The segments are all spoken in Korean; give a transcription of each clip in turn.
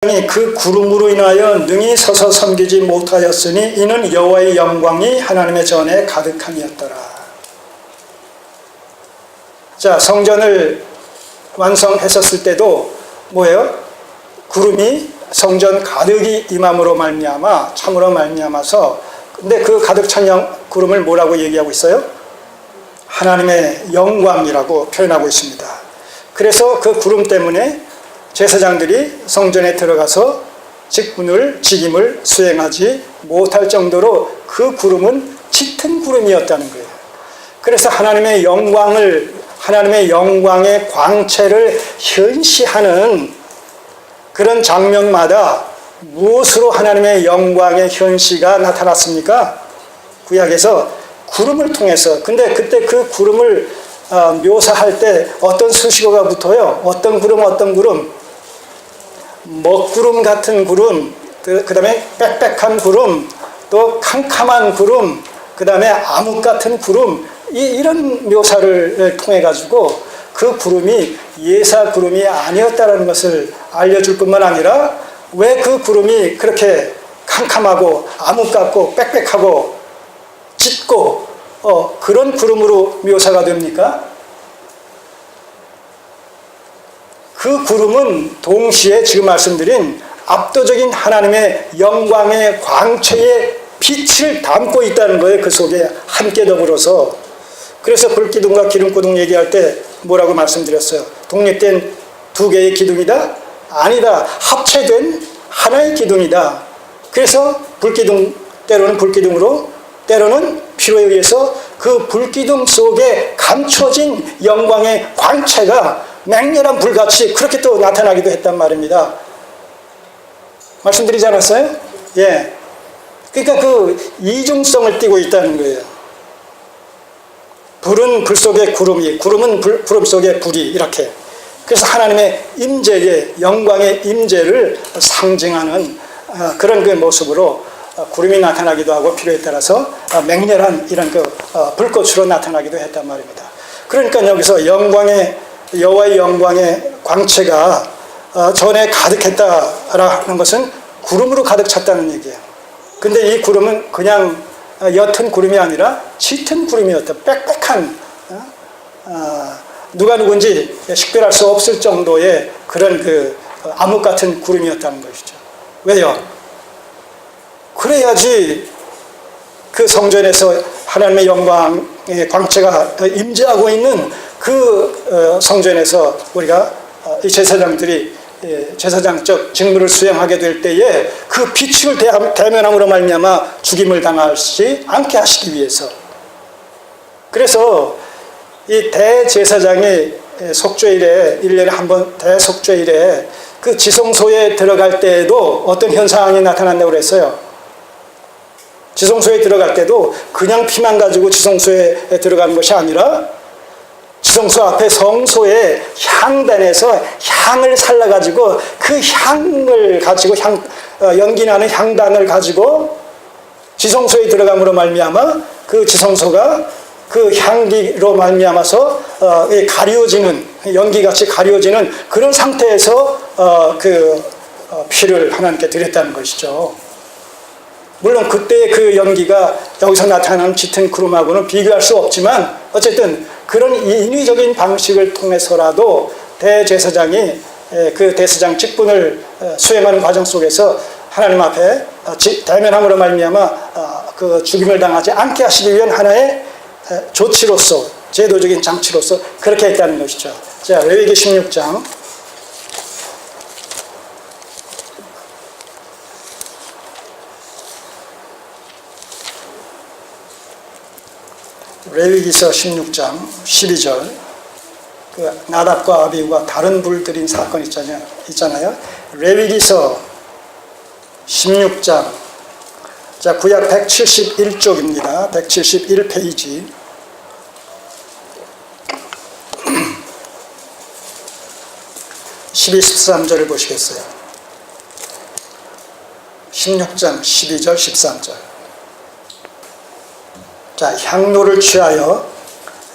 그 구름으로 인하여 능히 서서 섬기지 못하였으니 이는 여호와의 영광이 하나님의 전에 가득함이었더라. 자, 성전을 완성했었을 때도 뭐예요? 구름이 성전 가득이 임함으로 말미암아, 참으로 말미암아서, 근데 그 가득 찬 구름을 뭐라고 얘기하고 있어요? 하나님의 영광이라고 표현하고 있습니다. 그래서 그 구름 때문에 제사장들이 성전에 들어가서 직임을 수행하지 못할 정도로 그 구름은 짙은 구름이었다는 거예요. 그래서 하나님의 영광의 광채를 현시하는 그런 장면마다 무엇으로 하나님의 영광의 현시가 나타났습니까? 구약에서 구름을 통해서. 근데 그때 그 구름을 묘사할 때 어떤 수식어가 붙어요? 어떤 구름? 먹구름 같은 구름, 그 다음에 빽빽한 구름, 또 캄캄한 구름, 그 다음에 암흑 같은 구름, 이런 묘사를 통해 가지고 그 구름이 예사 구름이 아니었다는 것을 알려줄 뿐만 아니라 왜 그 구름이 그렇게 캄캄하고 암흑 같고 빽빽하고 짙고 그런 구름으로 묘사가 됩니까? 그 구름은 동시에 지금 말씀드린 압도적인 하나님의 영광의 광채의 빛을 담고 있다는 거예요. 그 속에 함께 더불어서. 그래서 불기둥과 기름기둥 얘기할 때 뭐라고 말씀드렸어요? 독립된 두 개의 기둥이다? 아니다. 합체된 하나의 기둥이다. 그래서 불기둥, 때로는 불기둥으로, 때로는 필요에 의해서 그 불기둥 속에 감춰진 영광의 광채가 맹렬한 불같이 그렇게 또 나타나기도 했단 말입니다. 말씀드리지 않았어요? 예. 그러니까 그 이중성을 띠고 있다는 거예요. 불은 불 속에 구름이, 구름은 구름 속에 불이, 이렇게. 그래서 하나님의 임재의, 영광의 임재를 상징하는 그런 그 모습으로 구름이 나타나기도 하고 필요에 따라서 맹렬한 이런 그 불꽃으로 나타나기도 했단 말입니다. 그러니까 여기서 여호와의 영광의 광채가 전에 가득했다라는 것은 구름으로 가득 찼다는 얘기예요. 근데 이 구름은 그냥 옅은 구름이 아니라 짙은 구름이었다. 빽빽한, 누가 누군지 식별할 수 없을 정도의 그런 그 암흑 같은 구름이었다는 것이죠. 왜요? 그래야지 그 성전에서 하나님의 영광의 광채가 임재하고 있는 그 성전에서 우리가 이 제사장들이 제사장적 직무를 수행하게 될 때에 그 빛을 대면함으로 말미암아 죽임을 당하지 않게 하시기 위해서. 그래서 이 대제사장이 속죄일에 1년에 한 번 대속죄일에 그 지성소에 들어갈 때에도 어떤 현상이 나타난다고 그랬어요. 지성소에 들어갈 때도 그냥 피만 가지고 지성소에 들어가는 것이 아니라 지성소 앞에 성소의 향단에서 향을 살라가지고 그 향을 가지고 연기 나는 향단을 가지고 지성소에 들어감으로 말미암아 그 지성소가 그 향기로 말미암아서 가려지는, 연기같이 가려지는 그런 상태에서 피를 하나님께 드렸다는 것이죠. 물론 그때의 그 연기가 여기서 나타나는 짙은 구름하고는 비교할 수 없지만 어쨌든 그런 인위적인 방식을 통해서라도 대제사장이 그 대제사장 직분을 수행하는 과정 속에서 하나님 앞에 대면함으로 말미암아 그 죽임을 당하지 않게 하시기 위한 하나의 조치로서, 제도적인 장치로서 그렇게 했다는 것이죠. 자, 레위기 16장. 레위기서 16장 12절, 그 나답과 아비후가 다른 불 들인 사건 있잖아요. 레위기서 16장, 자, 구약 171쪽입니다. 171페이지. 12, 13절을 보시겠어요? 16장 12절, 13절. 자, 향로를 취하여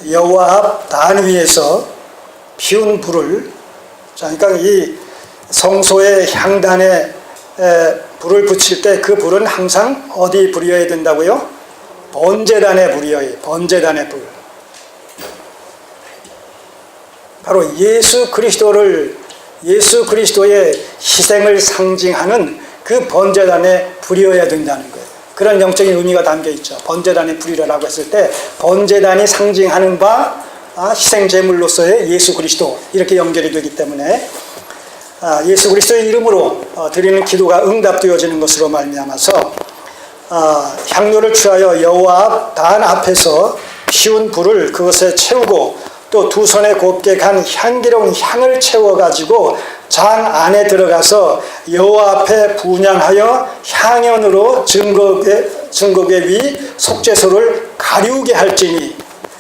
여호와 앞 단 위에서 피운 불을, 자, 그러니까 이 성소의 향단에 불을 붙일 때 그 불은 항상 어디 불이어야 된다고요? 번제단에 불이어야 해요. 번제단의 불. 바로 예수 그리스도의 희생을 상징하는 그 번제단에 불이어야 된다는 거예요. 그런 영적인 의미가 담겨 있죠. 번제단에 불이라고 했을 때 번제단이 상징하는 바 희생 제물로서의 예수 그리스도 이렇게 연결이 되기 때문에 예수 그리스도의 이름으로 드리는 기도가 응답되어지는 것으로 말미암아서 향료를 취하여 여호와 앞 단 앞에서 피운 불을 그것에 채우고 또 두 손에 곱게 간 향기로운 향을 채워가지고 장 안에 들어가서 여호와 앞에 분향하여 향연으로 증거궤 위 속죄소를 가리우게 할지니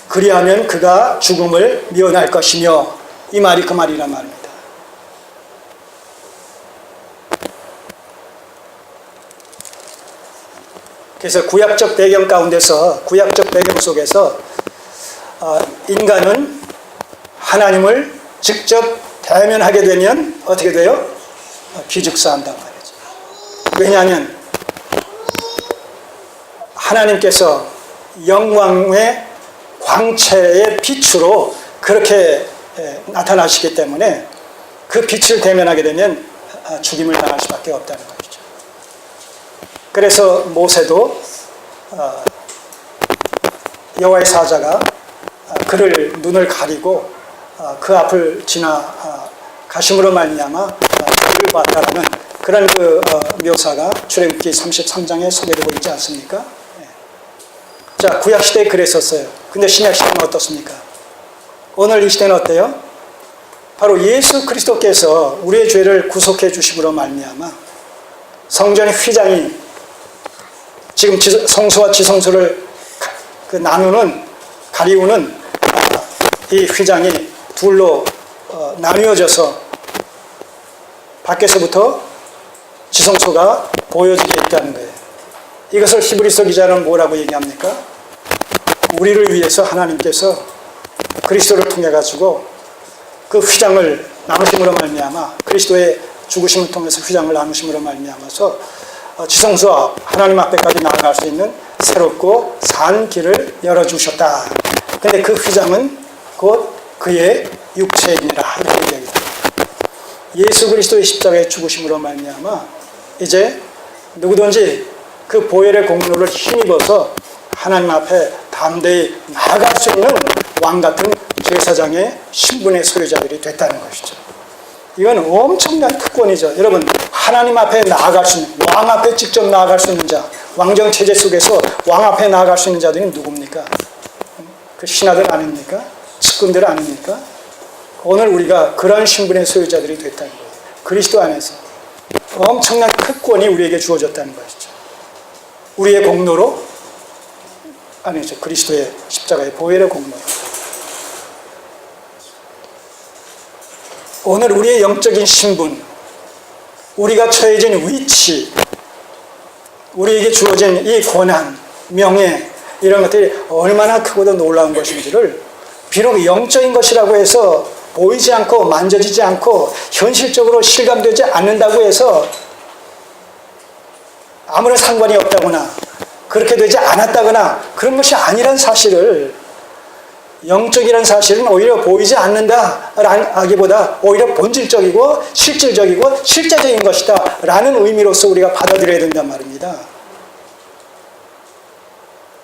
그리하면 그가 죽음을 면할 것이며 이 말이 그 말이란 말입니다. 그래서 구약적 배경 가운데서 구약적 배경 속에서 인간은 하나님을 직접 대면하게 되면 어떻게 돼요? 비죽사한단 말이죠. 왜냐하면 하나님께서 영광의 광채의 빛으로 그렇게 나타나시기 때문에 그 빛을 대면하게 되면 죽임을 당할 수밖에 없다는 것이죠. 그래서 모세도 여호와의 사자가 그를 눈을 가리고 그 앞을 지나 가심으로 말미암아 그를 봤다라는 그런 그 묘사가 출애굽기 33장에 소개되고 있지 않습니까? 자, 구약 시대에 그랬었어요. 근데 신약 시대는 어떻습니까? 오늘 이 시대는 어때요? 바로 예수 그리스도께서 우리의 죄를 구속해 주심으로 말미암아 성전의 휘장이 지금 성소와 지성소를 나누는 가리우는 이 휘장이 둘로 나뉘어져서 밖에서부터 지성소가 보여지게 있다는 거예요. 이것을 히브리서 기자는 뭐라고 얘기합니까? 우리를 위해서 하나님께서 그리스도를 통해 가지고 그 휘장을 나누심으로 말미암아 그리스도의 죽으심을 통해서 휘장을 나누심으로 말미암아서 지성소와 하나님 앞에까지 나아갈 수 있는 새롭고 산 길을 열어주셨다. 그런데 그 휘장은 곧 그의 육체이니라 이렇게 얘기합니다. 예수 그리스도의 십자가의 죽으심으로 말미암아 이제 누구든지 그 보혈의 공로를 힘입어서 하나님 앞에 담대히 나아갈 수 있는 왕같은 제사장의 신분의 소유자들이 됐다는 것이죠. 이건 엄청난 특권이죠. 여러분, 하나님 앞에 나아갈 수 있는, 왕 앞에 직접 나아갈 수 있는 자, 왕정체제 속에서 왕 앞에 나아갈 수 있는 자들이 누굽니까? 그 신하들 아닙니까? 측근들 아닙니까? 오늘 우리가 그런 신분의 소유자들이 됐다는 거예요. 그리스도 안에서 엄청난 특권이 우리에게 주어졌다는 것이죠. 우리의 공로로? 아니죠. 그리스도의 십자가의 보혈의 공로로. 오늘 우리의 영적인 신분, 우리가 처해진 위치, 우리에게 주어진 이 권한, 명예, 이런 것들이 얼마나 크고도 놀라운 것인지를 비록 영적인 것이라고 해서 보이지 않고 만져지지 않고 현실적으로 실감되지 않는다고 해서 아무런 상관이 없다거나 그렇게 되지 않았다거나 그런 것이 아니란 사실을, 영적이라는 사실은 오히려 보이지 않는다라기보다 오히려 본질적이고 실질적이고 실제적인 것이다 라는 의미로서 우리가 받아들여야 된단 말입니다.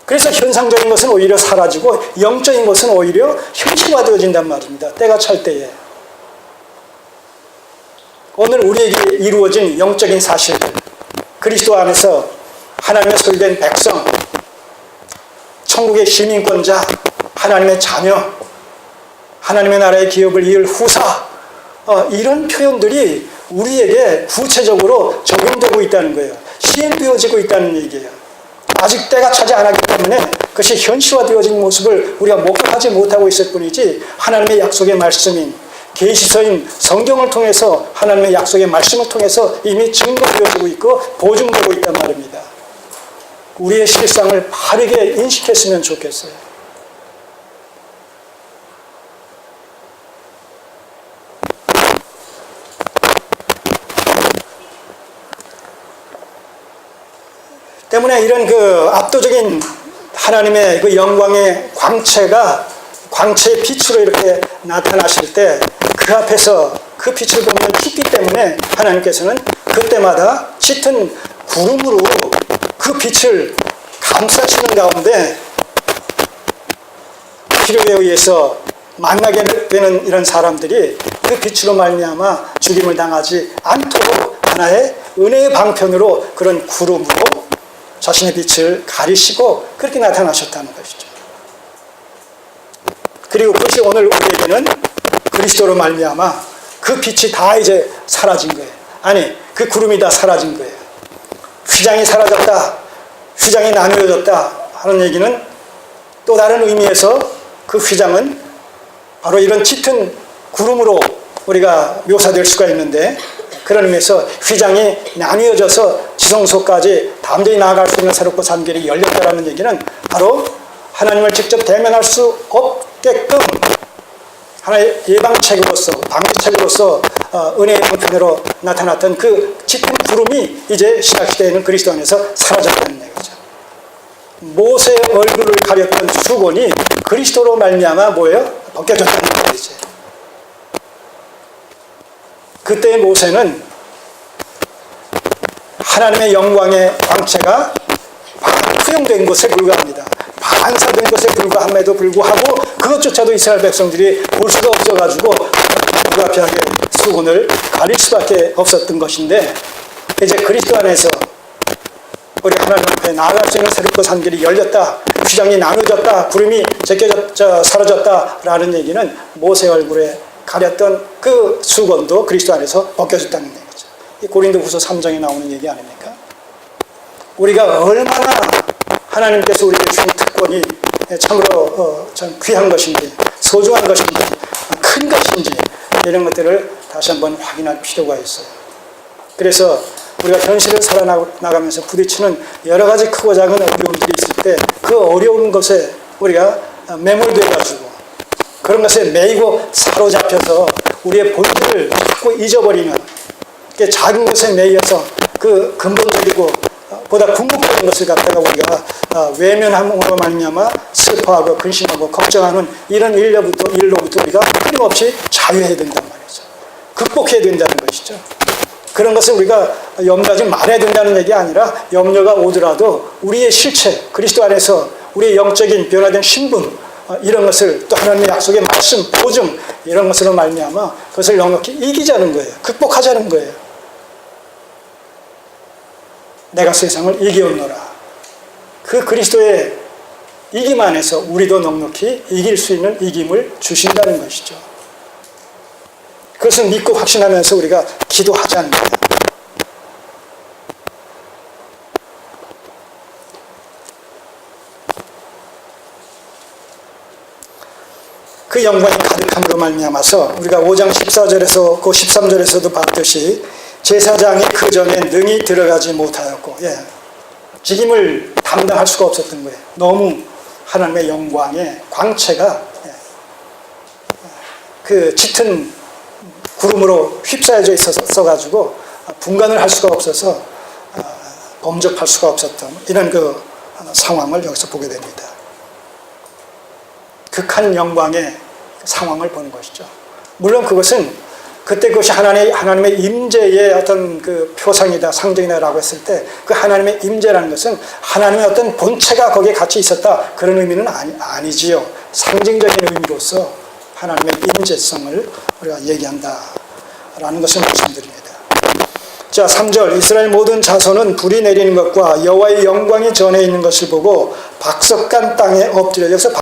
그래서 현상적인 것은 오히려 사라지고 영적인 것은 오히려 현실화되어진단 말입니다. 때가 찰 때에. 오늘 우리에게 이루어진 영적인 사실들, 그리스도 안에서 하나님의 소유된 백성, 천국의 시민권자, 하나님의 자녀, 하나님의 나라의 기업을 이을 후사, 이런 표현들이 우리에게 구체적으로 적용되고 있다는 거예요. 시행되어지고 있다는 얘기예요. 아직 때가 차지 않았기 때문에 그것이 현실화되어진 모습을 우리가 목격하지 못하고 있을 뿐이지, 하나님의 약속의 말씀인 계시서인 성경을 통해서 하나님의 약속의 말씀을 통해서 이미 증거되어지고 있고 보증되고 있단 말입니다. 우리의 실상을 바르게 인식했으면 좋겠어요. 때문에 이런 그 압도적인 하나님의 그 영광의 광채의 빛으로 이렇게 나타나실 때 그 앞에서 그 빛을 보면 춥기 때문에 하나님께서는 그때마다 짙은 구름으로 그 빛을 감싸시는 가운데 필요에 의해서 만나게 되는 이런 사람들이 그 빛으로 말미암아 죽임을 당하지 않도록 하나의 은혜의 방편으로 그런 구름으로 자신의 빛을 가리시고 그렇게 나타나셨다는 것이죠. 그리고 그것이 오늘 우리에게는 그리스도로 말미암아 그 빛이 다 이제 사라진 거예요. 아니, 그 구름이 다 사라진 거예요. 휘장이 사라졌다, 휘장이 나누어졌다 하는 얘기는 또 다른 의미에서 그 휘장은 바로 이런 짙은 구름으로 우리가 묘사될 수가 있는데, 그런 의미에서 휘장이 나뉘어져서 지성소까지 담대히 나아갈 수 있는 새롭고 산 길이 열렸다라는 얘기는 바로 하나님을 직접 대면할 수 없게끔 하나의 예방책으로서, 방지책으로서 은혜의 방편으로 나타났던 그 짙은 구름이 이제 신약시대에는 그리스도 안에서 사라졌다는 얘기죠. 모세의 얼굴을 가렸던 수건이 그리스도로 말미암아 뭐예요? 벗겨졌다는 얘기죠. 그때 모세는 하나님의 영광의 광채가 투영된 것에 불과합니다. 반사된 것에 불과함에도 불구하고 그것조차도 이스라엘 백성들이 볼 수가 없어가지고 불가피하게 수건을 가릴 수밖에 없었던 것인데, 이제 그리스도 안에서 우리 하나님 앞에 나아갈 수 있는 새롭고 산 길이 열렸다, 휘장이 나눠졌다, 구름이 사라졌다라는 얘기는 모세 얼굴에 가렸던 그 수건도 그리스도 안에서 벗겨졌다는 얘기죠. 이 고린도후서 3장에 나오는 얘기 아닙니까? 우리가 얼마나 하나님께서 우리에게 주신 특권이 참으로 참 귀한 것인지, 소중한 것인지, 큰 것인지, 이런 것들을 다시 한번 확인할 필요가 있어요. 그래서 우리가 현실을 살아나가면서 부딪히는 여러 가지 크고 작은 어려움들이 있을 때 그 어려운 것에 우리가 매몰돼가지고 그런 것에 매이고 사로잡혀서 우리의 본질을 자꾸 잊어버리는, 작은 것에 매여서 그 근본적이고 보다 궁극적인 것을 갖다가 우리가 외면함으로 말미암아 슬퍼하고 근심하고 걱정하는 이런 일로부터 우리가 끊임없이 자유해야 된단 말이죠. 극복해야 된다는 것이죠. 그런 것을 우리가 염려하지 말아야 된다는 얘기 아니라, 염려가 오더라도 우리의 실체, 그리스도 안에서 우리의 영적인 변화된 신분, 이런 것을 또 하나님의 약속의 말씀, 보증, 이런 것으로 말미암아 그것을 넉넉히 이기자는 거예요. 극복하자는 거예요. 내가 세상을 이기었노라. 그 그리스도의 이김 안에서 우리도 넉넉히 이길 수 있는 이김을 주신다는 것이죠. 그것을 믿고 확신하면서 우리가 기도하자는 거예요. 그 영광이 가득함으로 말미암아서 우리가 5장 14절에서 그 13절에서도 봤듯이 제사장이 그 전에 능히 들어가지 못하였고, 직임을 담당할 수가 없었던 거예요. 너무 하나님의 영광의 광채가 그 짙은 구름으로 휩싸여져 있어가지고 분간을 할 수가 없어서 범접할 수가 없었던 이런 그 상황을 여기서 보게 됩니다. 극한 영광의 상황을 보는 것이죠. 물론 그것은 그때 그것이 하나님의 임재의 어떤 그 표상이다, 상징이다라고 했을 때 그 하나님의 임재라는 것은 하나님의 어떤 본체가 거기에 같이 있었다, 그런 의미는 아니지요. 상징적인 의미로서 하나님의 임재성을 우리가 얘기한다라는 것을 말씀드립니다. 자, 3절, 이스라엘 모든 자손은 불이 내리는 것과 여호와의 영광이 전해 있는 것을 보고 박석간 땅에 엎드려. 여기서